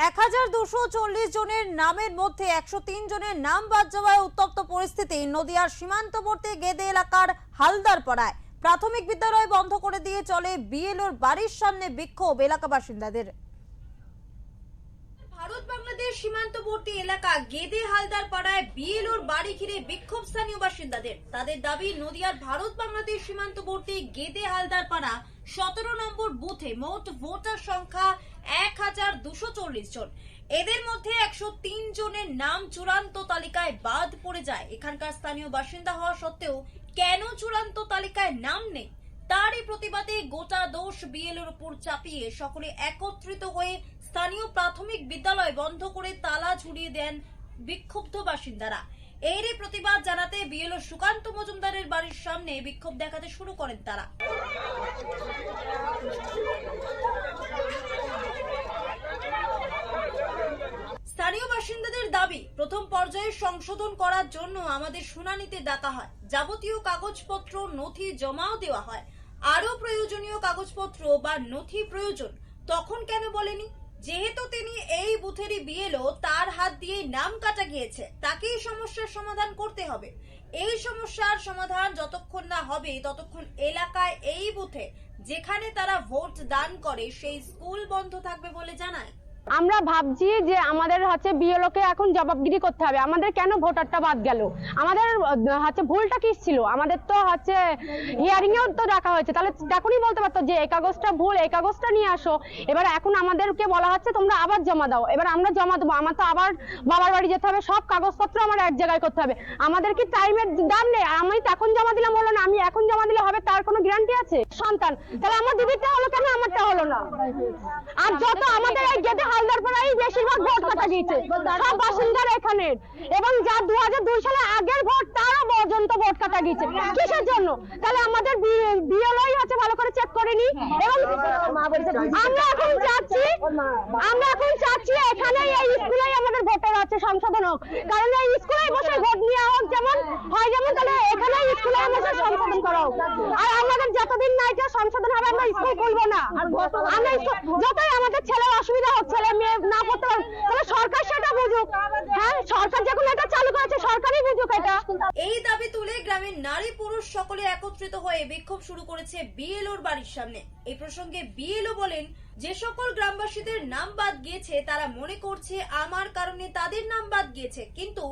1240 জনের নামের মধ্যে 103 জনের নাম বাদ যাওয়ায় উত্তপ্ত পরিস্থিতি নদিয়ার সীমান্তবর্তী গেদে এলাকার হালদার পাড়ায়। প্রাথমিক বিদ্যালয় বন্ধ করে দিয়ে চলে বিএলওর বাড়ির সামনে বিক্ষোভ এলাকা বাসিন্দাদের। ভারত বাংলাদেশ সীমান্তবর্তী এলাকা গেদে হালদার পাড়ায় বিএলওর বাড়ি ঘিরে বিক্ষোভ স্থানীয় বাসিন্দাদের। তাদের দাবি, নদিয়ার ভারত বাংলাদেশ সীমান্তবর্তী গেদে হালদার পাড়া 17 নম্বর বুথে মোট ভোটার সংখ্যা 1240 জন। এদের মধ্যে 103 জনের নাম চূড়ান্ত তালিকায় বাদ পড়ে যায়। এখানকার স্থানীয় বাসিন্দা হওয়া সত্ত্বেও কেন চূড়ান্ত তালিকায় নাম নেই, তারই প্রতিবাদে গোটা দোষ বিএলওর উপর চাপিয়ে সকলে একত্রিত হয়ে স্থানীয় প্রাথমিক বিদ্যালয় বন্ধ করে তালা ঝুলিয়ে দেন বিক্ষুব্ধ বাসিন্দারা। এরই প্রতিবাদ জানাতে বিএলও সুকান্ত মজুমদারের বাড়ির সামনে বিক্ষোভ দেখাতে শুরু করেন তারা। স্থানীয় বাসিন্দাদের দাবি, প্রথম পর্যায়ে সংশোধন করার জন্য আমাদের শুনানিতে ডাকা হয়, যাবতীয় কাগজপত্র নথি জমাও দেওয়া হয়। আরো প্রয়োজনীয় কাগজপত্র বা নথি প্রয়োজন, তখন কেন বলেনি? যেহেতু তিনি এই বুথেরই বিএলও, তার হাত দিয়ে নাম কাটা গিয়েছে, তাকেই সমস্যার সমাধান করতে হবে। এই সমস্যার সমাধান যতক্ষণ না হবে ততক্ষণ এলাকায় এই বুথে যেখানে তারা ভোট দান করে সেই স্কুল বন্ধ থাকবে বলে জানায়। আমরা ভাবছি যে আমাদের বিএলও কে এখন জবাবদিহি করতে হবে। আমাদের কেন ভোটারটা বাদ গেল, আমাদের ভুলটা কি ছিল? আমাদের তো হিয়ারিং এও তো ডাকা হয়েছে, তাহলে তখনই বলতে পারতো যে এই কাগজটা ভুল, এই কাগজটা নিয়ে আসো। এবার এখন আমাদেরকে বলা হচ্ছে তোমরা আবার জমা দাও। এবার আমরা জমা দেবো, আমার তো আবার বাবার বাড়ি যেতে হবে, সব কাগজপত্র আমার এক জায়গায় করতে হবে। আমাদের কি টাইমের দাম নেই? আমি এখন জমা দিলাম হলো না, আমি এখন জমা দিলে হবে তার কোনো গ্যারান্টি আছে? সন্তান, তাহলে আমার দিদিরটা হলো কেন, আমারটা হলো না? আর যত আমাদের এই গেদে হালদার পাড়ায় বেশিরভাগ ভোট কাটা গিয়েছে সব বাসিন্দারা এখানের, এবং যা 2002 সালে আগের ভোট তারা পর্যন্ত ভোট কাটা গিয়েছে। কিসের জন্য? তাহলে আমাদের বিএলওই ভালো করে চেক করেনি। এবং আমরা এখন চাচ্ছি এখানে এই স্কুলেই আমাদের ভোটার সংশোধন হোক, কারণ এই স্কুলে বসে ভোট নেওয়া হোক যেমন হয়, যেমন তাহলে এখানে স্কুলে আমাদের সংশোধন করা হোক। আর আমাদের যতদিন না এটা সংশোধন হবে আমরা স্কুল খুলবো না। আমরা যতই আমাদের ছেলের অসুবিধা হোক, ছেলে মেয়ে না পড়তে পারবে, তাহলে সরকার সেটা বুঝুক। হ্যাঁ, সরকার যখন এটা চালু করেছে সরকারই বুঝুক এটা। এই দাবি তুলে গ্রামের নারী পুরুষ সকলে একত্রিত হয়ে বিক্ষোভ শুরু করেছে বিএলওর বাড়ির সামনে। এই প্রসঙ্গে বিএলও বলেন, যে সকল গ্রামবাসীদের নাম বাদ গিয়েছে তারা মনে করছে আমার কারণে তাদের নাম বাদ গিয়েছে, কিন্তু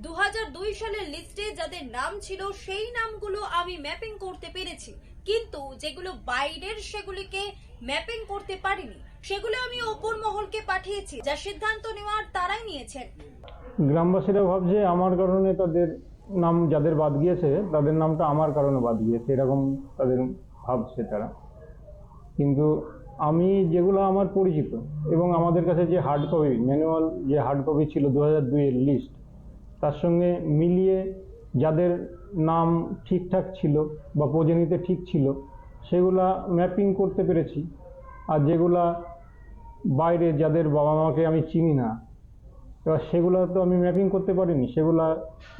2002 সালের লিস্টে যাদের নাম ছিল সেই নামগুলো আমি ম্যাপিং করতে পেরেছি, কিন্তু যেগুলো বাইরের সেগুলিকে ম্যাপিং করতে পারিনি, সেগুলো আমি ওপর মহলকে পাঠিয়েছি, যা সিদ্ধান্ত নেওয়ার তারাই নিয়েছেন। গ্রামবাসীরা ভাবছে আমার কারণে তাদের নাম যাদের বাদ গিয়েছে তাদের নামটা আমার কারণে বাদ গিয়েছে, এরকম তাদের ভাবছে তারা। কিন্তু আমি যেগুলো আমার পরিচিত এবং আমাদের কাছে যে হার্ড কপি ম্যানুয়াল যে হার্ড কপি ছিল 2002 এর লিস্ট, তার সঙ্গে মিলিয়ে যাদের নাম ঠিকঠাক ছিল বা প্রজনীতে ঠিক ছিল সেগুলা ম্যাপিং করতে পেরেছি। আর যেগুলা বাইরে যাদের বাবা মাকে আমি চিনি না, এবার সেগুলো তো আমি ম্যাপিং করতে পারিনি, সেগুলা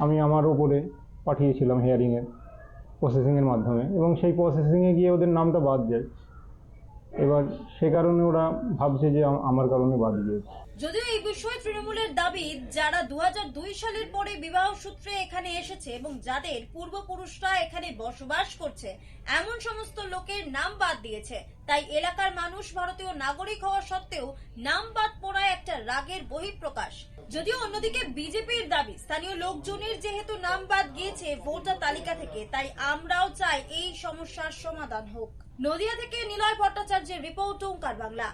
আমি আমার ওপরে পাঠিয়েছিলাম হিয়ারিংয়ের প্রসেসিংয়ের মাধ্যমে, এবং সেই প্রসেসিংয়ে গিয়ে ওদের নামটা বাদ যায়। এবার সে কারণে ওরা ভাবছে যে আমার কারণে বাদ গিয়েছে। যদিও এই বিষয়ে তৃণমূলের দাবি, যারা 2002 সালের পরে বিবাহ সূত্রে এখানে এসেছে এবং যাদের পূর্বপুরুষরা এখানে বসবাস করছে এমন সমস্ত লোকের নাম বাদ দিয়েছে, তাই এলাকার মানুষ ভারতীয় নাগরিক হওয়া সত্ত্বেও নাম বাদ পড়ায় একটা রাগের বহিঃপ্রকাশ। যদিও অন্যদিকে বিজেপির দাবি, স্থানীয় লোকজনের যেহেতু নাম বাদ গিয়েছে ভোটার তালিকা থেকে, তাই আমরাও চাই এই সমস্যার সমাধান হোক। নদিয়া থেকে নিলয় ভট্টাচার্যের রিপোর্ট, ওঙ্কার বাংলা।